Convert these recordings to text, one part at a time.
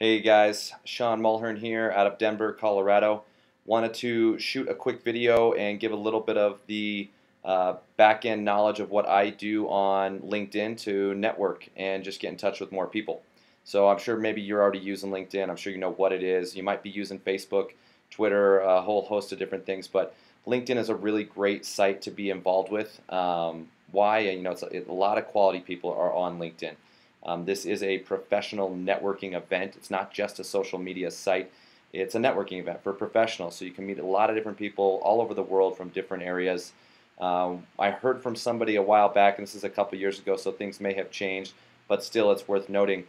Hey guys, Sean Mulhern here out of Denver, Colorado. Wanted to shoot a quick video and give a little bit of the back-end knowledge of what I do on LinkedIn to network and just get in touch with more people. So I'm sure maybe you're already using LinkedIn. I'm sure you know what it is. You might be using Facebook, Twitter, a whole host of different things, but LinkedIn is a really great site to be involved with. Why? It's a lot of quality people are on LinkedIn. This is a professional networking event. It's not just a social media site. It's a networking event for professionals, so you can meet a lot of different people all over the world from different areas. I heard from somebody a while back, and this is a couple years ago, so things may have changed, but still it's worth noting.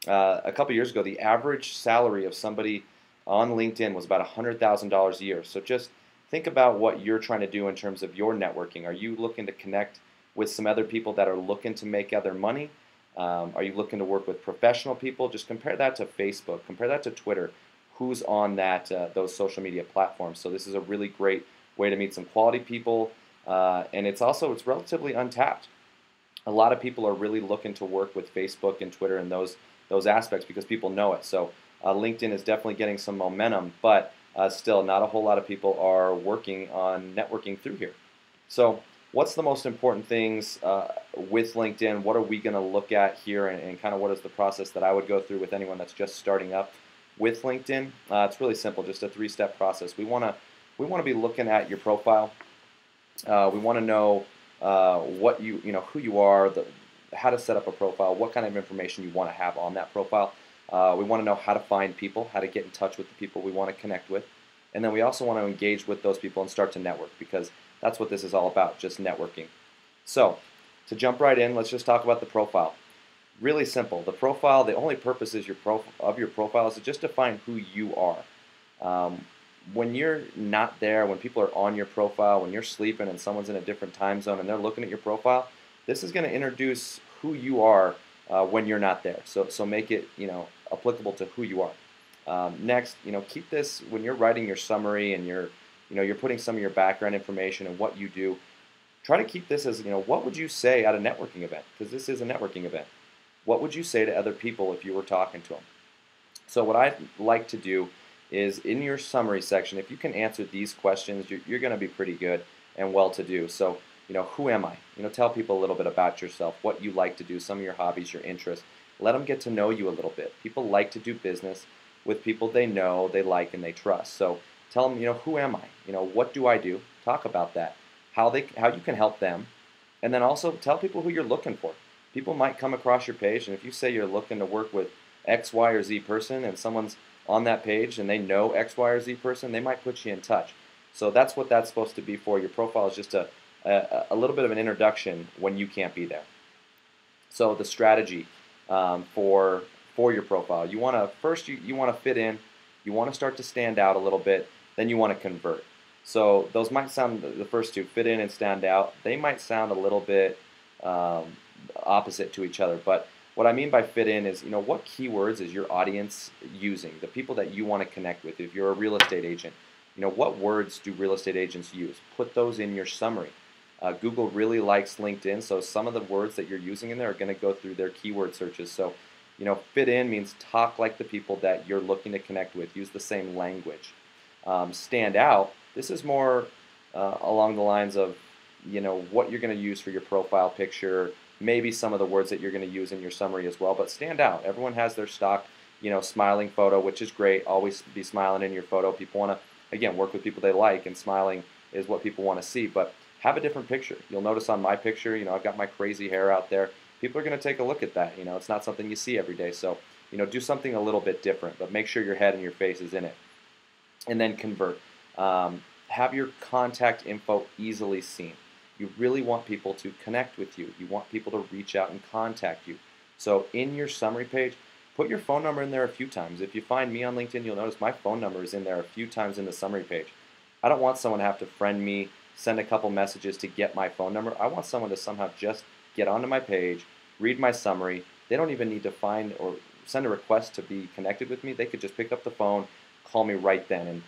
A couple years ago, the average salary of somebody on LinkedIn was about $100,000 a year. So just think about what you're trying to do in terms of your networking. Are you looking to connect with some other people that are looking to make other money? Are you looking to work with professional people? Just compare that to Facebook, compare that to Twitter. Who's on those social media platforms? So this is a really great way to meet some quality people, and it's relatively untapped. A lot of people are really looking to work with Facebook and Twitter and those aspects because people know it. So LinkedIn is definitely getting some momentum, but still not a whole lot of people are working on networking through here. So what's the most important things with LinkedIn? What are we going to look at here, and kind of what is the process that I would go through with anyone that's just starting up with LinkedIn? It's really simple, just a three-step process. We want to be looking at your profile. We want to know who you are, how to set up a profile, what kind of information you want to have on that profile. We want to know how to find people, how to get in touch with the people we want to connect with, and then we also want to engage with those people and start to network, because that's what this is all about, just networking. So to jump right in, let's just talk about the profile. Really simple. The profile, the only purpose is your profile is just to find who you are. When you're not there, when people are on your profile, when you're sleeping and someone's in a different time zone and they're looking at your profile, this is going to introduce who you are when you're not there. So make it applicable to who you are. Next, keep this when you're writing your summary and you're putting some of your background information and what you do. Try to keep this as what would you say at a networking event, because this is a networking event. What would you say to other people if you were talking to them? So what I like to do is in your summary section, if you can answer these questions, you're going to be pretty good and well-to-do. So, who am I? Tell people a little bit about yourself, what you like to do, some of your hobbies, your interests. Let them get to know you a little bit. People like to do business with people they know, they like, and they trust. So tell them, who am I? What do I do? Talk about that. How you can help them, and then also tell people who you're looking for. People might come across your page, and if you say you're looking to work with X, Y, or Z person, and someone's on that page and they know X, Y, or Z person, they might put you in touch. So that's what that's supposed to be for. Your profile is just a little bit of an introduction when you can't be there. So the strategy for your profile, you want to first you want to fit in, you want to start to stand out a little bit, then you want to convert. So those might sound, the first two, fit in and stand out, they might sound a little bit opposite to each other, but what I mean by fit in is, what keywords is your audience using, the people that you want to connect with. If you're a real estate agent, what words do real estate agents use? Put those in your summary. Google really likes LinkedIn, so some of the words that you're using in there are going to go through their keyword searches. So, fit in means talk like the people that you're looking to connect with. Use the same language. Stand out, this is more along the lines of, what you're going to use for your profile picture, maybe some of the words that you're going to use in your summary as well, but stand out. Everyone has their stock, smiling photo, which is great. Always be smiling in your photo. People want to, again, work with people they like, and smiling is what people want to see, but have a different picture. You'll notice on my picture, I've got my crazy hair out there. People are going to take a look at that. It's not something you see every day, so, do something a little bit different, but make sure your head and your face is in it. And then convert. Have your contact info easily seen. You really want people to connect with you. You want people to reach out and contact you. So in your summary page, put your phone number in there a few times. If you find me on LinkedIn, you'll notice my phone number is in there a few times in the summary page. I don't want someone to have to friend me, send a couple messages to get my phone number. I want someone to somehow just get onto my page, read my summary. They don't even need to find or send a request to be connected with me. They could just pick up the phone, call me right then. And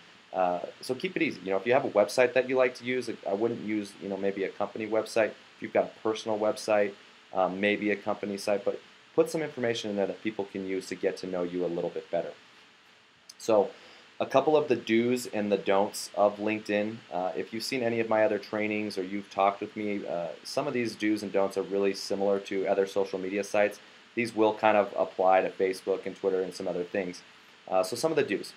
so keep it easy. If you have a website that you like to use, I wouldn't use maybe a company website. If you've got a personal website, maybe a company site, but put some information in there that people can use to get to know you a little bit better. So a couple of the do's and the don'ts of LinkedIn. If you've seen any of my other trainings or you've talked with me, some of these do's and don'ts are really similar to other social media sites. These will kind of apply to Facebook and Twitter and some other things. So some of the do's.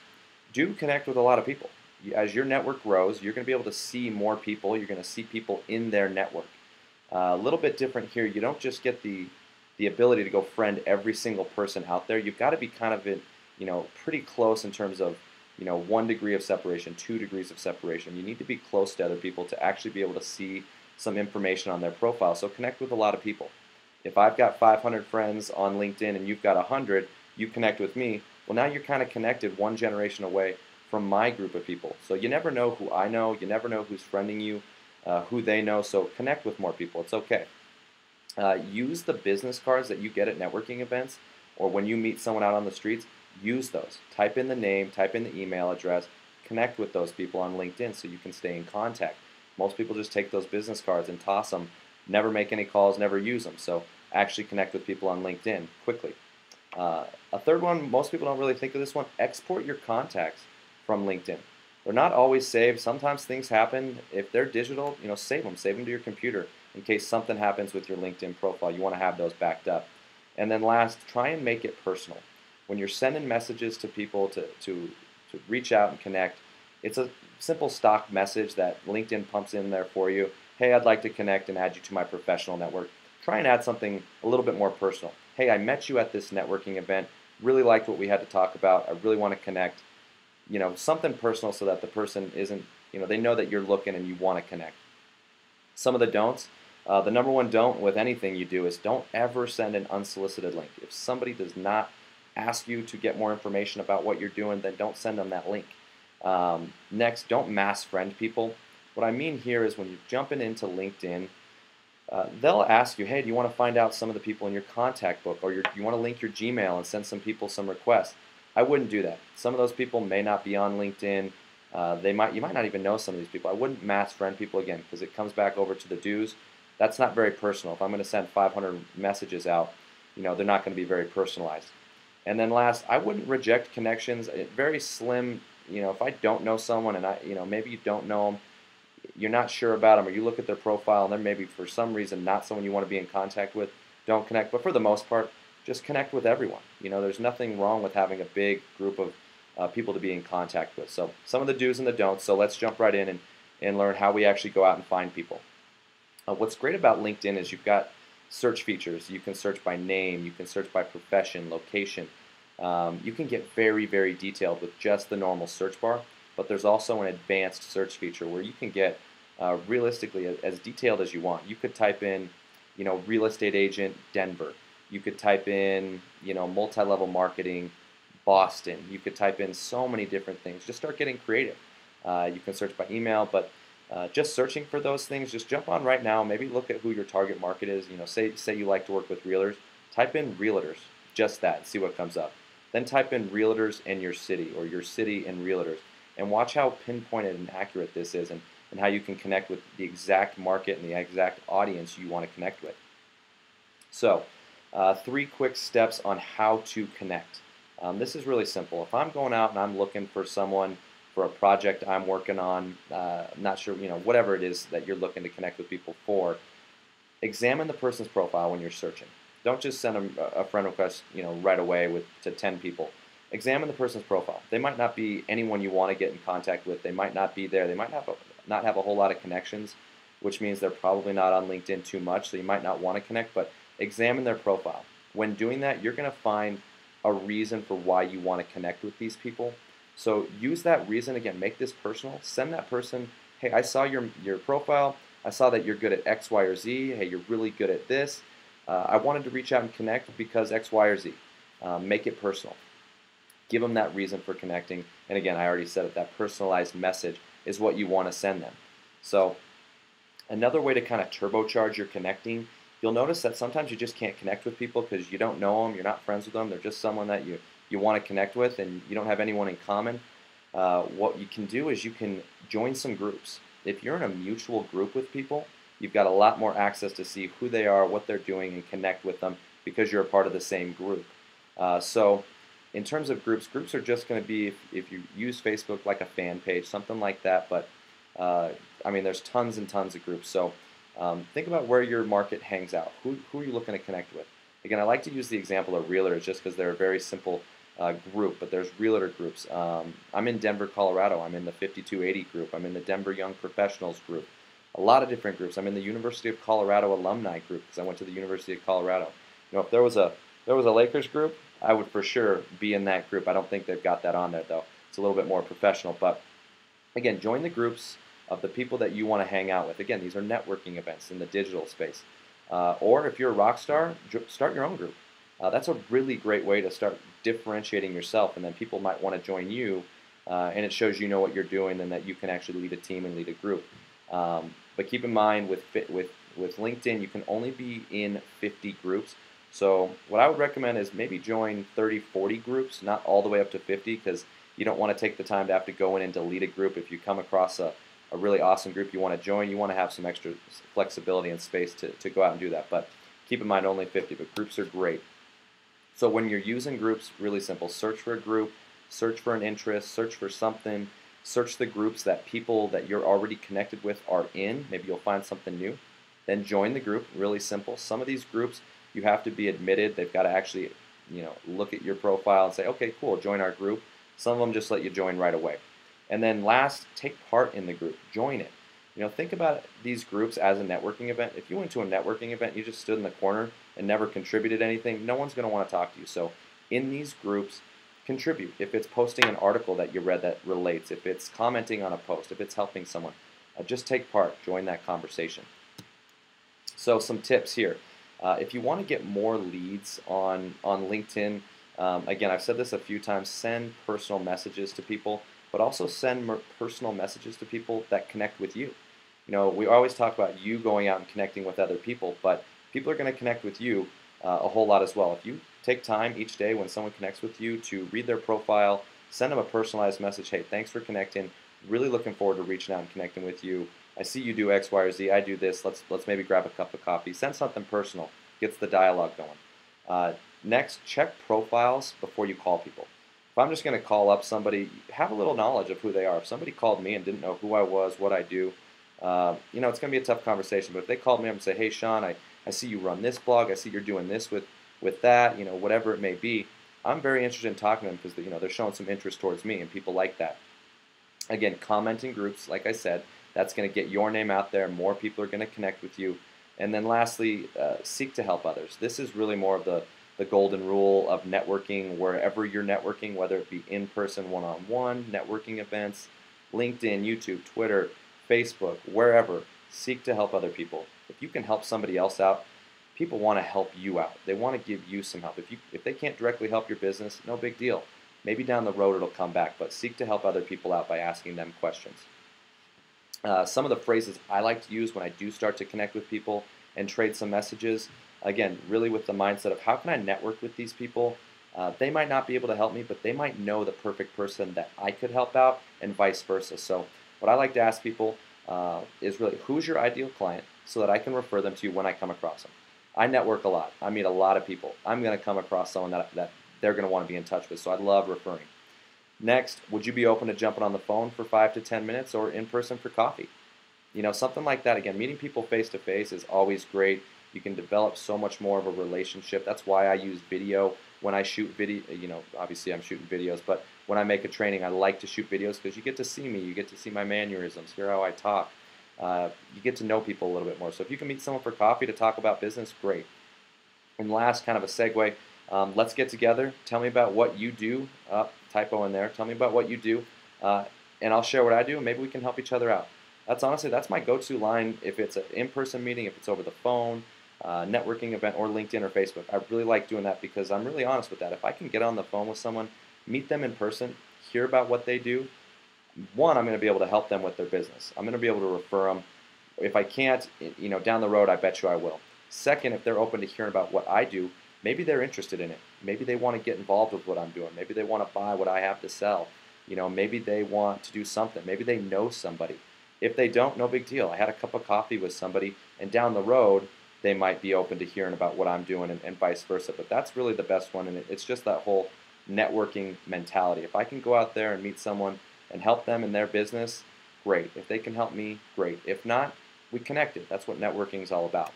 Do connect with a lot of people. As your network grows, you're going to be able to see more people. You're going to see people in their network. A little bit different here. You don't just get the ability to go friend every single person out there. You've got to be kind of in, pretty close in terms of 1 degree of separation, 2 degrees of separation. You need to be close to other people to actually be able to see some information on their profile. So connect with a lot of people. If I've got 500 friends on LinkedIn and you've got 100, you connect with me. Well, now you're kind of connected one generation away from my group of people. So you never know who I know. You never know who's friending you, who they know. So connect with more people. It's okay. Use the business cards that you get at networking events or when you meet someone out on the streets. Use those. Type in the name, type in the email address, connect with those people on LinkedIn so you can stay in contact. Most people just take those business cards and toss them, never make any calls, never use them. So actually connect with people on LinkedIn quickly. A third one, most people don't really think of this one, export your contacts from LinkedIn. They're not always saved. Sometimes things happen. If they're digital, save them. Save them to your computer in case something happens with your LinkedIn profile. You want to have those backed up. And then last, try and make it personal. When you're sending messages to people to reach out and connect, it's a simple stock message that LinkedIn pumps in there for you. Hey, I'd like to connect and add you to my professional network. Try and add something a little bit more personal. Hey, I met you at this networking event. Really liked what we had to talk about. I really want to connect. Something personal so that the person isn't, they know that you're looking and you want to connect. Some of the don'ts. The number one don't with anything you do is don't ever send an unsolicited link. If somebody does not ask you to get more information about what you're doing, then don't send them that link. Next, don't mass friend people. What I mean here is when you're jumping into LinkedIn, they'll ask you, hey, do you want to find out some of the people in your contact book, or you want to link your Gmail and send some people some requests? I wouldn't do that. Some of those people may not be on LinkedIn. You might not even know some of these people. I wouldn't mass friend people again because it comes back over to the do's. That's not very personal. If I'm going to send 500 messages out, they're not going to be very personalized. And then last, I wouldn't reject connections. Very slim. If I don't know someone and maybe you don't know them, you're not sure about them, or you look at their profile and they're maybe for some reason not someone you want to be in contact with, don't connect. But for the most part, just connect with everyone. There's nothing wrong with having a big group of people to be in contact with. So some of the do's and the don'ts. So let's jump right in and learn how we actually go out and find people. What's great about LinkedIn is you've got search features. You can search by name. You can search by profession, location. You can get very, very detailed with just the normal search bar. But there's also an advanced search feature where you can get realistically as detailed as you want. You could type in, real estate agent Denver. You could type in, multi-level marketing Boston. You could type in so many different things. Just start getting creative. You can search by email, but just searching for those things, just jump on right now. Maybe look at who your target market is. Say you like to work with realtors. Type in realtors, just that, see what comes up. Then type in realtors in your city or your city and realtors. And watch how pinpointed and accurate this is and how you can connect with the exact market and the exact audience you want to connect with. So 3 quick steps on how to connect. This is really simple. If I'm going out and I'm looking for someone for a project I'm working on, I'm not sure, whatever it is that you're looking to connect with people for, examine the person's profile when you're searching. Don't just send them a friend request, right away to 10 people. Examine the person's profile. They might not be anyone you want to get in contact with. They might not be there. They might not have a whole lot of connections, which means they're probably not on LinkedIn too much, so you might not want to connect, but examine their profile. When doing that, you're going to find a reason for why you want to connect with these people. So use that reason, again, make this personal. Send that person, hey, I saw your profile. I saw that you're good at X, Y, or Z. Hey, you're really good at this. I wanted to reach out and connect because X, Y, or Z. Make it personal. Give them that reason for connecting. And again, I already said it, that personalized message is what you want to send them. So another way to kind of turbocharge your connecting, you'll notice that sometimes you just can't connect with people because you don't know them, you're not friends with them, they're just someone that you want to connect with and you don't have anyone in common. What you can do is you can join some groups. If you're in a mutual group with people, you've got a lot more access to see who they are, what they're doing, and connect with them because you're a part of the same group. So in terms of groups, groups are just going to be, if you use Facebook like a fan page, something like that. But I mean, there's tons and tons of groups. So think about where your market hangs out. Who are you looking to connect with? Again, I like to use the example of realtors just because they're a very simple group, but there's realtor groups. I'm in Denver, Colorado. I'm in the 5280 group. I'm in the Denver Young Professionals group. A lot of different groups. I'm in the University of Colorado alumni group because I went to the University of Colorado. You know, if there was a Lakers group, I would for sure be in that group. I don't think they've got that on there though. It's a little bit more professional, but again, join the groups of the people that you want to hang out with. Again, these are networking events in the digital space. Or if you're a rock star, start your own group. That's a really great way to start differentiating yourself, and then people might want to join you, and it shows you know what you're doing and that you can actually lead a team and lead a group. But keep in mind with LinkedIn, you can only be in 50 groups. So what I would recommend is maybe join 30, 40 groups, not all the way up to 50, because you don't want to take the time to have to go in and delete a group. If you come across a really awesome group you want to join, you want to have some extra flexibility and space to go out and do that. But keep in mind only 50, but groups are great. So when you're using groups, really simple. Search for a group, search for an interest, search for something, search the groups that people that you're already connected with are in. Maybe you'll find something new. Then join the group, really simple. Some of these groups you have to be admitted. They've got to actually, look at your profile and say, okay, cool, join our group. Some of them just let you join right away. And then last, take part in the group. Join it. Think about these groups as a networking event. If you went to a networking event, you just stood in the corner and never contributed anything, no one's going to want to talk to you. So in these groups, contribute. If it's posting an article that you read that relates, if it's commenting on a post, if it's helping someone, just take part. Join that conversation. So some tips here. If you want to get more leads on LinkedIn, again, I've said this a few times, send personal messages to people, but also send personal messages to people that connect with you. We always talk about you going out and connecting with other people, but people are going to connect with you a whole lot as well. If you take time each day when someone connects with you to read their profile, send them a personalized message, hey, thanks for connecting, really looking forward to reaching out and connecting with you. I see you do X, Y, or Z. I do this. Let's maybe grab a cup of coffee. Send something personal. Gets the dialogue going. Next, check profiles before you call people. If I'm just going to call up somebody, have a little knowledge of who they are. If somebody called me and didn't know who I was, what I do, it's going to be a tough conversation. But if they called me up and say, hey, Sean, I see you run this blog. I see you're doing this with that, whatever it may be. I'm very interested in talking to them because they're showing some interest towards me, and people like that. Again, comment in groups, like I said. That's going to get your name out there. More people are going to connect with you. And then lastly, seek to help others. This is really more of the golden rule of networking wherever you're networking, whether it be in-person, one-on-one, networking events, LinkedIn, YouTube, Twitter, Facebook, wherever. Seek to help other people. If you can help somebody else out, people want to help you out. They want to give you some help. If they can't directly help your business, no big deal. Maybe down the road it'll come back, but seek to help other people out by asking them questions. Some of the phrases I like to use when I do start to connect with people and trade some messages, again, really with the mindset of how can I network with these people? They might not be able to help me, but they might know the perfect person that I could help out, and vice versa. So what I like to ask people is really, who's your ideal client so that I can refer them to you when I come across them? I network a lot. I meet a lot of people. I'm going to come across someone that they're going to want to be in touch with, so I love referring. Next, would you be open to jumping on the phone for 5 to 10 minutes or in person for coffee? Something like that. Again, meeting people face to face is always great. You can develop so much more of a relationship. That's why I use video when I shoot video. Obviously I'm shooting videos, but when I make a training, I like to shoot videos because you get to see me. You get to see my mannerisms, hear how I talk. You get to know people a little bit more. So if you can meet someone for coffee to talk about business, great. And last, kind of a segue, let's get together. Tell me about what you do. Typo in there. Tell me about what you do, and I'll share what I do, and maybe we can help each other out. That's my go-to line if it's an in-person meeting, if it's over the phone, networking event, or LinkedIn or Facebook. I really like doing that because I'm really honest with that. If I can get on the phone with someone, meet them in person, hear about what they do, one, I'm going to be able to help them with their business. I'm going to be able to refer them. If I can't, down the road, I bet you I will. Second, if they're open to hearing about what I do, maybe they're interested in it. Maybe they want to get involved with what I'm doing. Maybe they want to buy what I have to sell. Maybe they want to do something. Maybe they know somebody. If they don't, no big deal. I had a cup of coffee with somebody, and down the road, they might be open to hearing about what I'm doing, and vice versa. But that's really the best one, and it's just that whole networking mentality. If I can go out there and meet someone and help them in their business, great. If they can help me, great. If not, we connected. That's what networking is all about.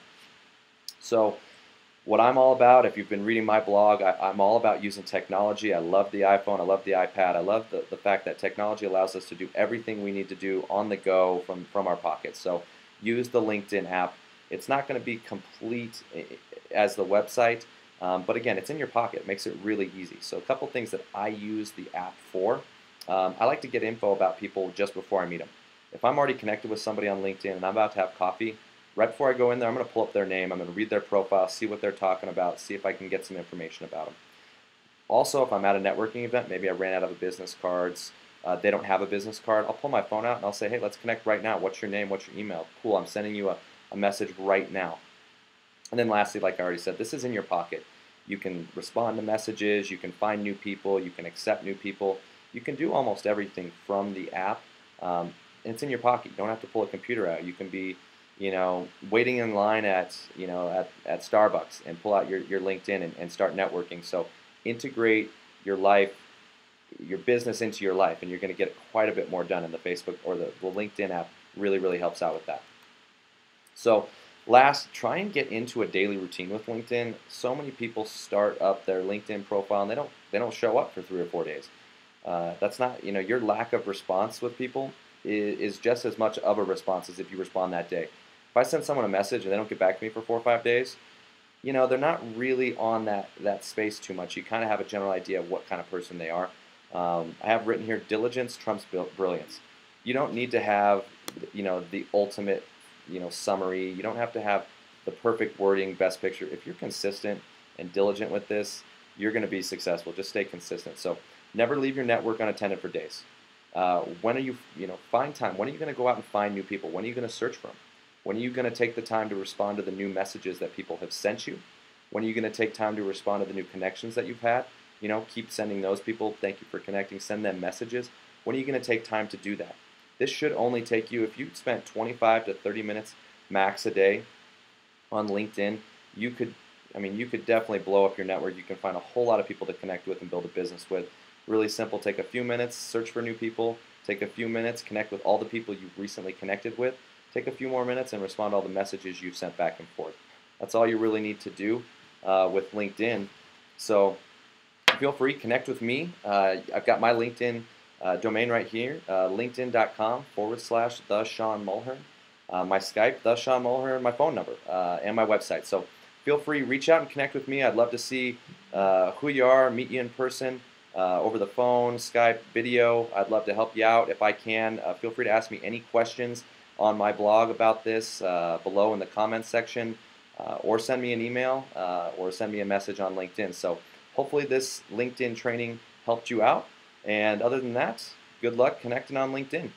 So what I'm all about, if you've been reading my blog, I'm all about using technology. I love the iPhone. I love the iPad. I love the fact that technology allows us to do everything we need to do on the go from our pockets. So use the LinkedIn app. It's not going to be complete as the website, but again, it's in your pocket. It makes it really easy. So a couple things that I use the app for. I like to get info about people just before I meet them. If I'm already connected with somebody on LinkedIn and I'm about to have coffee, right before I go in there, I'm going to pull up their name, I'm going to read their profile, see what they're talking about, see if I can get some information about them. Also, if I'm at a networking event, maybe I ran out of business cards, they don't have a business card, I'll pull my phone out and I'll say, hey, let's connect right now. What's your name? What's your email? Cool, I'm sending you a message right now. And then lastly, like I already said, this is in your pocket. You can respond to messages, you can find new people, you can accept new people. You can do almost everything from the app, and it's in your pocket. You don't have to pull a computer out. You can be waiting in line at Starbucks and pull out your LinkedIn and start networking. So integrate your life, your business into your life, and you're going to get quite a bit more done in the Facebook or the LinkedIn app. Really helps out with that. So last, try and get into a daily routine with LinkedIn. So many people start up their LinkedIn profile and they don't show up for 3 or 4 days. That's not, your lack of response with people is just as much of a response as if you respond that day. If I send someone a message and they don't get back to me for 4 or 5 days, they're not really on that space too much. You kind of have a general idea of what kind of person they are. I have written here, diligence trumps brilliance. You don't need to have, the ultimate, summary. You don't have to have the perfect wording, best picture. If you're consistent and diligent with this, you're going to be successful. Just stay consistent. So never leave your network unattended for days. When are you, find time. When are you going to go out and find new people? When are you going to search for them? When are you going to take the time to respond to the new messages that people have sent you? When are you going to take time to respond to the new connections that you've had? Keep sending those people, thank you for connecting, send them messages. When are you going to take time to do that? This should only take you, if you spent 25 to 30 minutes max a day on LinkedIn, you could definitely blow up your network. You can find a whole lot of people to connect with and build a business with. Really simple, take a few minutes, search for new people, take a few minutes, connect with all the people you've recently connected with, take a few more minutes and respond to all the messages you've sent back and forth. That's all you really need to do with LinkedIn. So feel free, connect with me. I've got my LinkedIn domain right here, linkedin.com/the Sean Mulhern. My Skype, the Sean Mulhern, my phone number, and my website. So feel free, reach out and connect with me. I'd love to see who you are, meet you in person, over the phone, Skype, video. I'd love to help you out if I can. Feel free to ask me any questions on my blog about this below in the comments section, or send me an email, or send me a message on LinkedIn. So hopefully this LinkedIn training helped you out. And other than that, good luck connecting on LinkedIn.